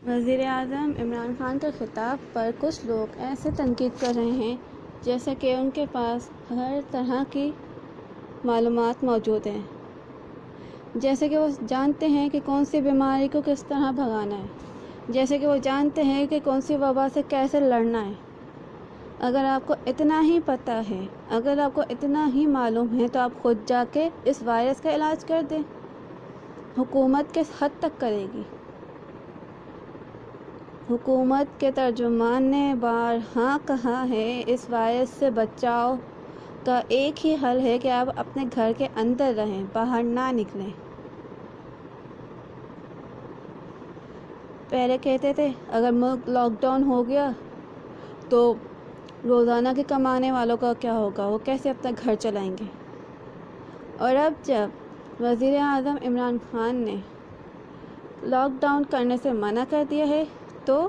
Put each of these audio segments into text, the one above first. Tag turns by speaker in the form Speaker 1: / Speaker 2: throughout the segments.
Speaker 1: وزیر اعظم عمران خان کے خطاب پر کچھ لوگ ایسے تنقید کر رہے ہیں جیسے کہ ان کے پاس ہر طرح کی معلومات موجود ہیں، جیسے کہ وہ جانتے ہیں کہ کون سی بیماری کو کس طرح بھگانا ہے، جیسے کہ وہ جانتے ہیں کہ کون سی وبا سے کیسے لڑنا ہے۔ اگر آپ کو اتنا ہی پتہ ہے، اگر آپ کو اتنا ہی معلوم ہے تو آپ خود جا کے اس وائرس کا علاج کر دیں۔ حکومت کس حد تک کرے گی؟ حکومت کے ترجمان نے بارہا کہا ہے، اس وائرس سے بچاؤ کا ایک ہی حل ہے کہ آپ اپنے گھر کے اندر رہیں، باہر نہ نکلیں۔ پہلے کہتے تھے اگر ملک لاک ڈاؤن ہو گیا تو روزانہ کے کمانے والوں کا کیا ہوگا، وہ کیسے اپنا گھر چلائیں گے۔ اور اب جب وزیر اعظم عمران خان نے لاک ڈاؤن کرنے سے منع کر دیا ہے تو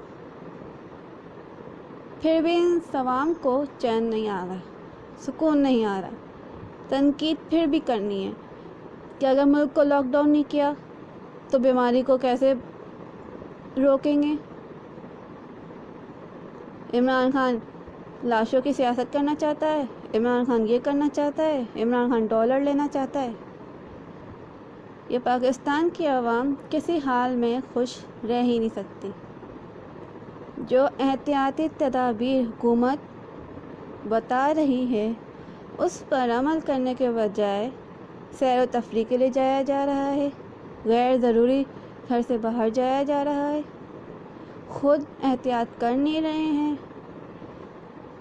Speaker 1: پھر بھی ان عوام کو چین نہیں آ رہا، سکون نہیں آ رہا۔ تنقید پھر بھی کرنی ہے کہ اگر ملک کو لاک ڈاؤن نہیں کیا تو بیماری کو کیسے روکیں گے۔ عمران خان لاشوں کی سیاست کرنا چاہتا ہے، عمران خان یہ کرنا چاہتا ہے، عمران خان ڈالر لینا چاہتا ہے۔ یہ پاکستان کی عوام کسی حال میں خوش رہ ہی نہیں سکتی۔ جو احتیاطی تدابیر حکومت بتا رہی ہے اس پر عمل کرنے کے بجائے سیر و تفریح کے لیے جایا جا رہا ہے، غیر ضروری گھر سے باہر جایا جا رہا ہے، خود احتیاط کر نہیں رہے ہیں،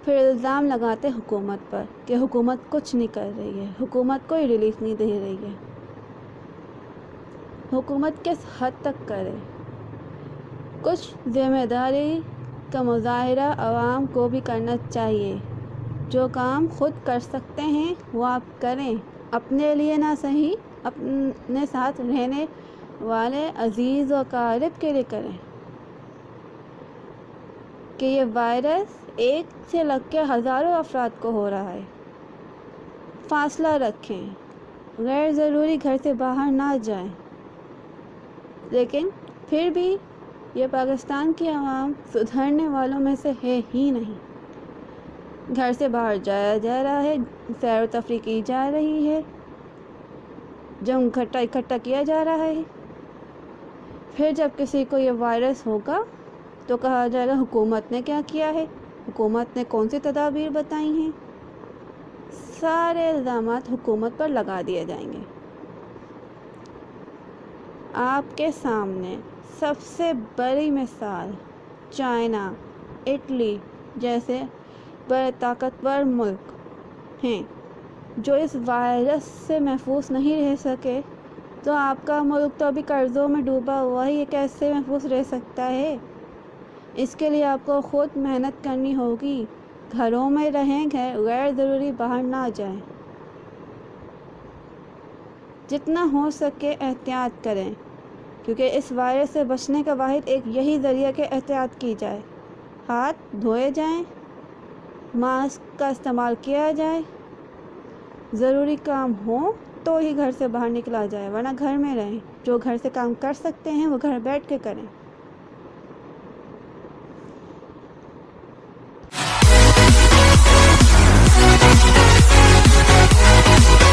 Speaker 1: پھر الزام لگاتے حکومت پر کہ حکومت کچھ نہیں کر رہی ہے، حکومت کوئی ریلیف نہیں دے رہی ہے۔ حکومت کس حد تک کرے؟ کچھ ذمہ داری کا مظاہرہ عوام کو بھی کرنا چاہیے۔ جو کام خود کر سکتے ہیں وہ آپ کریں، اپنے لیے نہ صحیح اپنے ساتھ رہنے والے عزیز و اقارب کے لیے کریں۔ کہ یہ وائرس ایک سے لگ کے ہزاروں افراد کو ہو رہا ہے، فاصلہ رکھیں، غیر ضروری گھر سے باہر نہ جائیں۔ لیکن پھر بھی یہ پاکستان کی عوام سدھرنے والوں میں سے ہے ہی نہیں۔ گھر سے باہر جایا جا رہا ہے، سیر و تفریح کی جا رہی ہے، جم اکٹھا کیا جا رہا ہے۔ پھر جب کسی کو یہ وائرس ہوگا تو کہا جائے گا حکومت نے کیا کیا ہے، حکومت نے کون سی تدابیر بتائی ہیں۔ سارے الزامات حکومت پر لگا دیے جائیں گے۔ آپ کے سامنے سب سے بڑی مثال چائنا، اٹلی جیسے بڑے طاقتور ملک ہیں جو اس وائرس سے محفوظ نہیں رہ سکے، تو آپ کا ملک تو ابھی قرضوں میں ڈوبا ہوا ہی کیسے محفوظ رہ سکتا ہے۔ اس کے لیے آپ کو خود محنت کرنی ہوگی، گھروں میں رہیں، غیر ضروری باہر نہ جائیں، جتنا ہو سکے احتیاط کریں، کیونکہ اس وائرس سے بچنے کا واحد ایک یہی ذریعہ کہ احتیاط کی جائے، ہاتھ دھوئے جائیں، ماسک کا استعمال کیا جائے، ضروری کام ہو تو ہی گھر سے باہر نکلا جائے، ورنہ گھر میں رہیں۔ جو گھر سے کام کر سکتے ہیں وہ گھر بیٹھ کے کریں۔